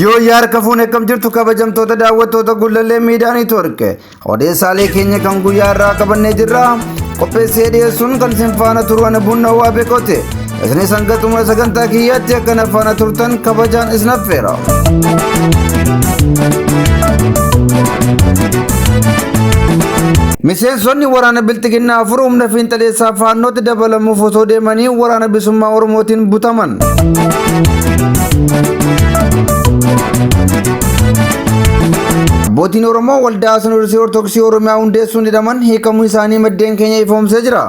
Yoo yaar kafuun akkam jirtu kabajamtoota daawwattoota Gullallee Miidiyaa Neetwoork odeessaalee keenya kan guyyaa irraa qabannee jirra. Qopheessee dhiyeessuun kan isin faana turan bunna waa beekote. Isinis hanga xumura sagantaa kiyyaatti akkana faana turtan kabajaan isin affeera. Miseensonni waraana bilxiginnaa afur humna fiinxaleessaa faannootti dabalamuuf osoo deemanii waraana bilisummaa Oromootiin butaman. Abbootiin Oromoo waldaa Sinodosii Ortodoksii Oromiyaa hundeessuun hidhaman hiikamuu isaanii maddeen keenya ifoomsee jira.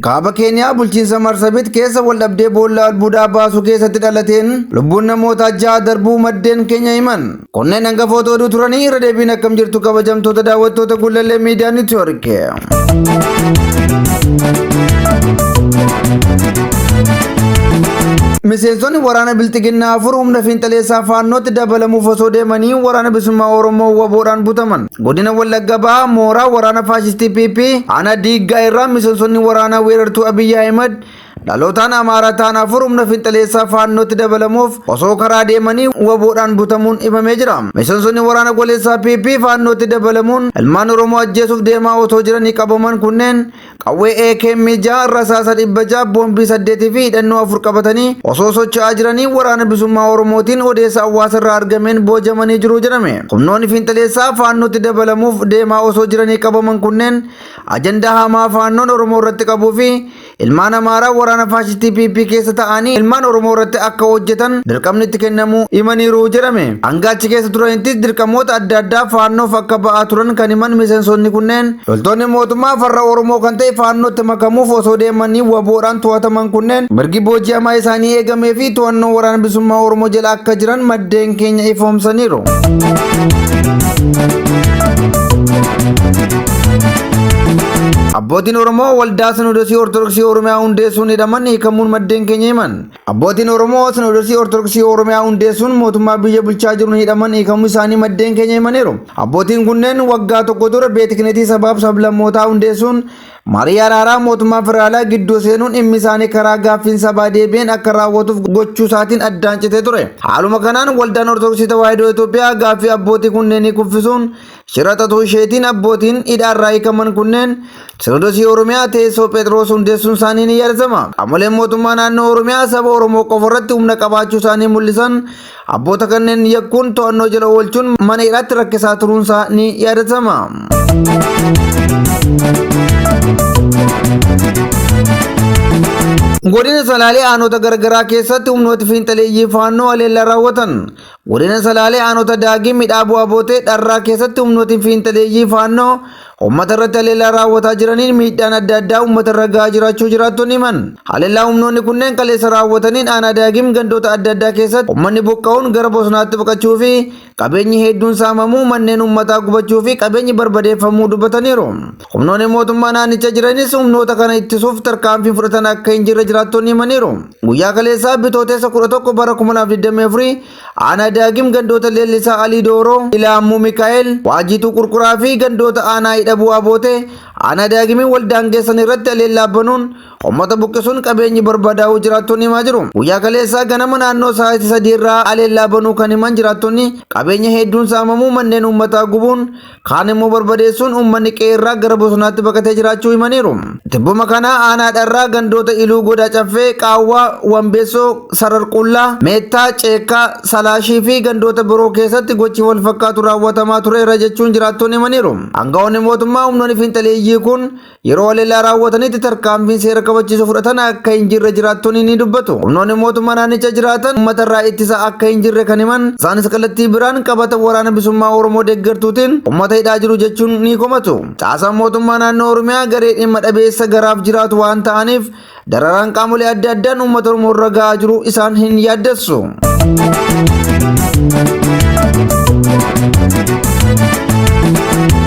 Kaaba Keeniyaa bulchiinsa Marsabit keessa waldhabdee boolla albuudaa baasuu keessatti dhalateen lubbuun namoota 6 darbuu maddeen keenya himan. Kunneen hangafoota oduu turanii irra deebiin akkam jirtu kabajamtoota daawwattoota Gullallee Miidiyaa Neetwoork. Miseensonni waraana bilxiginnaa afur humna fiinxaleessaa faannootti dabalamuuf osoo deemanii waraana bilisummaa Oromoo waboodhaan butaman. Godina Wallagga Bahaa mooraa waraana faashistii PP aanaa Diiggaa irraa miseensonni waraanaa weerartuu Abiyyi Ahimad dhalootaan Amaaraa ta'an afur humna fiinxaleessaa faannootti dabalamuuf osoo karaa deemanii waboodhaan butamuun himamee jira. Miseensonni waraana goleessaa PP faannootti dabalamuun ilmaan Oromoo ajjeesuuf deemaa otoo jiranii qabaman kunneen qawwee AKM 6 rasaasa 600 boombii 8 fi hidhannoo 4 qabatanii osoo socho'aa jiranii waraana bilisummaa Oromootiin odeessa hawaasa irraa argameen boojamanii jiru jedhame. Humnoonni fiinxaleessaa faannootti dabalamuuf deemaa osoo jiranii qabaman kunneen ajandaa hamaa faannoon Oromoo irratti qabuu fi ilmaan Amaaraa waraana faashistii PP keessa ta'anii ilmaan Oromoo irratti akka hojjetan dirqamni itti kennamuu himaniiru jedhame. Hanga achi keessa turanittis dirqamoota adda addaa faannoof akka ba'aa turan kan himan miseensonni kunneen loltoonni mootummaa farra Oromoo kan ta'e faannootti makamuuf osoo deemanii waboodhaan to'ataman kunneen mirgi booji'amaa isaanii eegamee fi to'annoo waraana bilisummaa Oromoo jala akka jiran maddeen keenya ifoomsaniiru. Abbootiin Oromoo waldaa Sinodosii Ortodoksii Oromiyaa hundeessuun hidhaman hiikamuun maddeen keenya himan. Abbootiin Oromoo Sinodosii Ortodoksii Oromiyaa hundeessuun mootummaa biyya bulchaa jiruun hidhaman hiikamuu isaanii maddeen keenya himaniiru. Abbootiin kunneen waggaa tokko dura beetikneetii sabaaf sablammootaa hundeessuun marii araaraa mootummaa federaalaa gidduu seenuun dhimmi isaanii karaa gaaffiin sabaa deebi'een akka raawwatuuf gochuu isaatiin addaan citee ture. Haaluma kanaan waldaan Ortodoksii Tawaahidoo Itoophiyaa gaaffii abbootii kunneenii kuffisuun shira xaxuu isheetiin abbootiin hidhaarraa hiikaman kunneen Sinodosii Oromiyaa teessoo Phexros hundeessuun isaanii ni yaadatama. Qaamoleen mootummaa naannoo Oromiyaa saba Oromoo qofa irratti humna qabaachuu isaanii mul'isan abboota kanneen yakkuun to'annoo jala oolchuun mana hidhaatti rakkisaa turuunsaa ni yaadatama. Godina Salaalee aanota garagaraa keessatti humnooti fiinxaleeyyii faannoo haleellaa raawwatan. Godina Salaalee aanota Daagii midhaa bu'aa bootee dharraa keessatti humnooti fiinxaleeyyii faannoo uummata irratti haleellaa raawwataa jiraniin miidhaan adda addaa uummata irra gahaa jiraachuu jiraattonni himan. Haleellaa humnoonni kunneen kaleessa raawwataniin aanaa Daagim gandoota adda addaa keessatti uummanni buqqa'uun gara bosonaatti baqachuu fi qabeenyi hedduun saamamuu manneen uummataa gubachuu fi qabeenyi barbadeeffamuu dubbataniiru. Humnoonni mootummaa naannicha jiranis humnoota kana ittisuuf tarkaanfii fudhatan akka hin jirre jiraattonni himaniiru. Guyyaa kaleessaa Bitootessa 11 bara 2024 aanaa Daagim gandoota Leellisaa Alii Dooroo, Ilaammuu Mikaa'el, Waajituu Qurquraa fi gandoota aanaa hidha bu'aa bootee aanaa Daagimiin waldaangeessan irratti haleellaa banuun uummata buqqisuun qabeenyi barbadaa'uu jiraattonni himaa jiru. Guyyaa kaleessaa ganama naannoo sa'aatii 3 irraa haleellaa banuu kan himan jiraattonni qabeenya hedduun saamamuu manneen uummataa gubuun kaan immoo barbadeessuun uummanni qe'ee gara bosonaatti baqatee jiraachuu himaniiru. Tibbuma kana aanaadharraa gandoota Iluu Godaa Caffee, Qaawwaa, Wambeessoo, Sararqullaa, Meettaa, Ceekkaa, Salaashii fi gandoota biroo keessatti gochi wal fakkaatu raawwatamaa tureera jechuun jiraattonni himaniiru. Aangawoonni mootummaa humnoonni fiinxaleeyyii kun yeroo haleellaa raawwatanitti tarkaanfiin seera kabachiisu fudhatan akka hin jirre jiraattonni ni dubbatu. Humnoonni mootummaa naannicha jiraatan uummata irraa ittisa akka hin jirre kan himan. Isaanis kallattii biraan qabata waraana bilisummaa Oromoo deeggartuutiin uummata hidhaa jiru jechuun ni komatu. Caasaan mootummaa naannoo Oromiyaa garee dhimma dhabeessa garaaf jiraatu waan ta'aniif dararaan qaamolee adda addaan uummata Oromoo irra gahaa jiru isaan hin yaaddessu.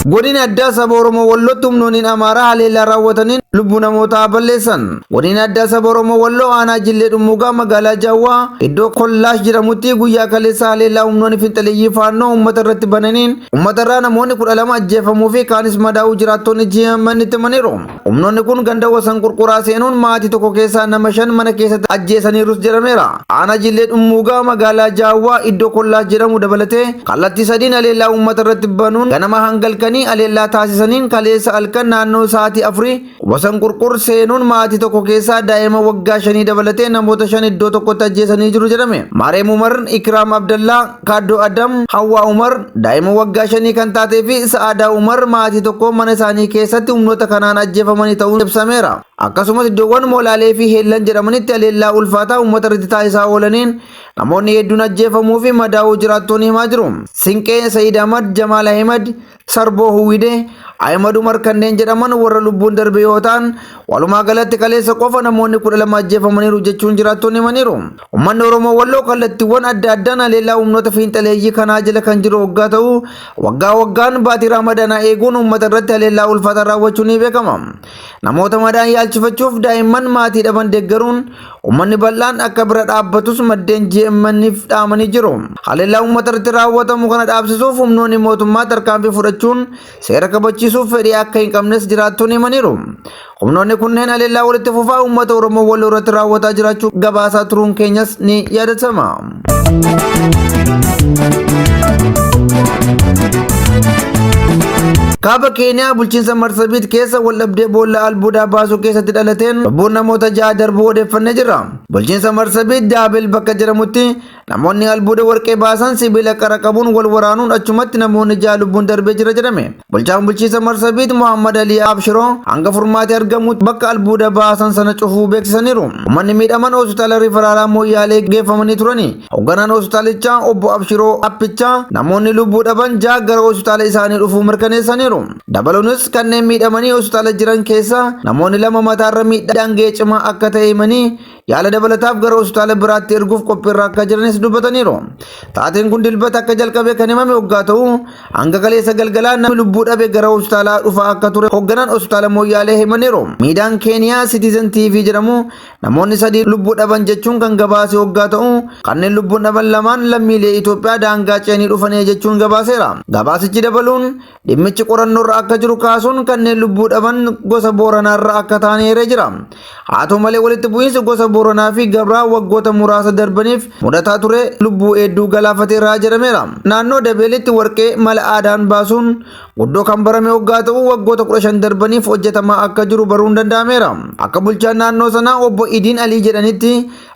Godina addaa saba Oromoo Wallootti humnoonni Amaaraa haleellaa raawwataniin lubbuu namootaa balleessan. Godina addaa saba Oromoo Walloo aanaa Jillee Dhummuugaa magaalaa Jaawwaa iddoo Kollaash jedhamutti guyyaa kaleessa haleellaa humnoonni finxaleeyyii faannoo uummata irratti bananiin uummatarraa namoonni 12 ajjeefamuu fi kaanis madaa'uu jiraattonni ji'amanitti himaniiru. Humnoonni kun ganda wasan qurquraa seenuun maatii tokko keessaa nama 5 mana keessatti ajjeesaniirus jedhameera. Aanaa Jillee Dhummuugaa magaalaa Jaawwaa iddoo Kollaash jedhamu dabalatee kallattii sadiin haleellaa uummata irratti banuun ganama hangalkanii haleellaa taasisaniin kaleessa halkan naannoo sa'aatii 4 wasan qurqur seenuun maatii tokko keessaa daa'ima waggaa 5 dabalatee namoota 5 iddoo tokkotti ajjeesanii jiru jedhame. Mareem Umar, Ikraam Abdallaa, Kaaddoo Adam, Hawwaa Umar daa'ima waggaa 5 kan taatee fi Sa'aadaa Umar maatii tokko mana isaanii keessatti humnoota kanaan ajjeefamanii ta'uun ibsameera. Akkasumas iddoowwan moolaalee fi heellan jedhamanitti haleellaa ulfaataa uummata irratti taasisaa oolaniin namoonni hedduun ajjeefamuu fi madaa'uu jiraattonni himaa jiru. Sinqee Sayyid Ahmad, Jamaal Ahmad, Sarboo Huwidee, Ahmad Umar kanneen jedhaman warra lubbuun darbe yoo ta'an walumaa galatti kaleessa qofa namoonni 12 ajjeefamaniiru jechuun jiraattonni himaniiru. Uummanni Oromoo Walloo kallattiiwwan adda addaan haleellaa humnoota fiinxaleeyyii kanaa jala kan jiru waggaa ta'u waggaa waggaan baatii Ramadaanaa eeguun uummata irratti haleellaa ulfaataa raawwachuun ni beekama. Namoota madaan yaalchifachuuf daa'imman maatii dhaban deeggaruun uummanni bal'aan akka bira dhaabbatus maddeen GMN'if dhaamanii jiru. Haleellaa uummata irratti raawwatamu kana dhaabsisuuf humnoonni mootummaa tarkaanfii fudhachuun seera kabachiisuuf fedhii akka hin qabnes jiraattonni himaniiru. Humnoonni kunneen haleellaa walitti fufaa uummata Oromoo Walloo irratti raawwataa jiraachuu gabaasaa turuun keenyas ni yaadatama. Kaaba Keeniyaa bulchiinsa Marsabit keessa waldhabdee boolla albuudaa baasuu keessatti dhalateen lubbuun namoota 6 darbuu odeeffannee jira. Bulchiinsa Marsabit Daabel bakka jedhamutti namoonni albuuda warqee baasan sibiila qara qabuun wal waraanuun achumatti namoonni 6 lubbuun darbee jira jedhame. Bulchaan bulchiinsa Marsabit Muhammad Ali Abshiroo hanga furmaati argamutti bakka albuuda baasan sana cufuu beeksisaniiru. Uummanni miidhaman hospitaala rifaraalaa Mooyyaalee geeffamanii turani. Hoogganaan hospitaalichaa obbo Abshiroo Appichaa namoonni lubbuu dhaban 6 gara hospitaala isaanii dhufuu mirkaneessaniiru. Dabaluunis kanneen miidhamanii hospitaala jiran keessa namoonni 2 mataarra miidhaan ga'ee cimaa akka ta'e himanii yaala dabalataaf gara hospitaala biraatti erguuf qophiirra akka jiranis dubbataniiru. Taateen kun dilbata akka jalqabe kan himame waggaa ta'u hanga kaleessa galgalaa namni lubbuu dhabe gara hospitaalaa dhufaa akka ture hoogganaan hospitaala Mooyyaalee himaniiru. Miidiyaan Keeniyaa Citizen TV jedhamu namoonni 3 lubbuu dhaban jechuun kan gabaase waggaa ta'u kanneen lubbuun dhaban 2 lammiilee Itoophiyaa daangaa ceenii dhufanii jechuun gabaaseera. Gabaasichi dabaluun dhimmichi qorannoorra akka jiru kaasuun kanneen lubbuu dhaban gosa Booranaarra akka ta'an eeree jira. Haa ta'u malee walitti bu'iinsi gosa Booranaa fi Gabraa waggoota muraasa darbaniif mudataa ture lubbuu hedduu galaafateera jedhameera. Naannoo Dabeelitti warqee mala aadaan baasuun guddoo kan barame waggaa ta'u waggoota 15 darbaniif hojjetamaa akka jiru baruun danda'ameera. Akka bulchaan naannoo sanaa obbo Idiin Alii jedhanitti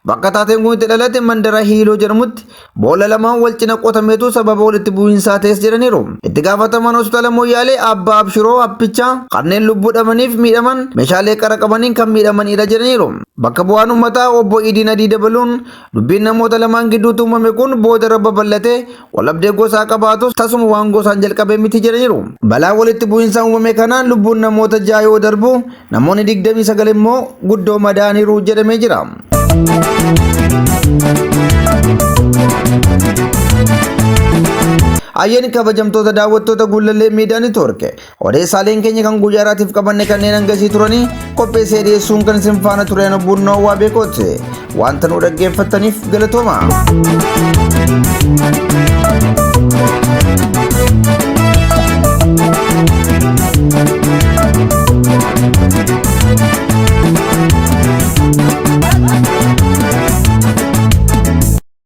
bakka taateen kun itti dhalate mandara Hiiloo jedhamutti boolla lamaan wal cina qotameetu sababa walitti bu'iinsaa ta'es jedhaniiru. Itti gaafatamaan hospitaala Mooyyaalee Abbaa Abshiroo Appichaa kanneen lubbuu dhabaniif miidhaman meeshaalee qara qabaniin kan miidhamanidha jedhaniiru. Bakka bu'aan uummataa obbo Idiin Adii dabaluun dubbiin namoota lamaan gidduutti uumame kun booda irra babal'atee waldhabdee gosaa qabaatus tasuma waan gosaan jalqabe miti jedhaniiru. Balaa walitti bu'iinsaa uumame kanaan lubbuun namoota 6 yoo darbu namoonni 29 immoo guddoo madaaniiru jedhamee jira. Ayyaani kabajamtoota daawwattoota Gullallee Miidiyaa Neetwoork odeessaaleen keenya kan guyyaa irraatiif qabanne kanneen hangasii turanii qopheessee dhiyeessuun kan isin faana tureen bunnoo waa beekootti wanta nu dhaggeeffattaniif galatooma.